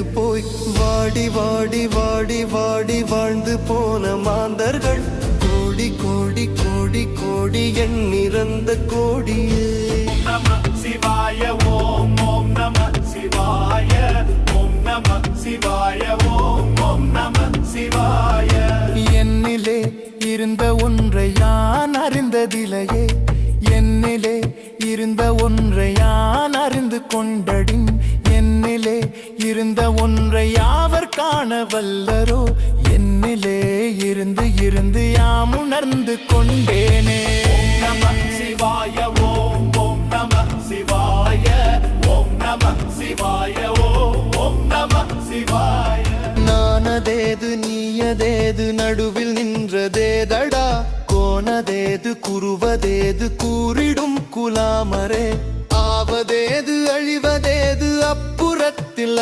எழுந்து போய் வாடி வாடி வாடி வாடி வாழ்ந்து போன மாந்தர்கள் கோடி கோடி கோடி கோடி எண்ணிறந்த கோடியே. நம சிவாய ஓம் ஓம் நம சிவாய ஓம் நம சிவாய ஓம் ஓம் நம சிவாய. என்னிலே இருந்த ஒன்றை யான் அறிந்ததிலையே, என்னிலே இருந்த ஒன்றை யான் அறிந்து கொண்டடின், என்னிலே இருந்த ஒன்றை யாவர் காண வல்லரோ, என்னிலே இருந்து இருந்து யாம் உணர்ந்து கொண்டேனே. நம சிவாய ஓம் ஓம் நம சிவாய ஓம் நம சிவாய ஓம் ஓம் நம சிவாய. நானதேது நீயதேது நடுவில் நின்றதேதடா, கோனதேது குருவதேது கூறிடும் குலாமரே, ஆவதேது அழிவதேது அப்புறத்தில்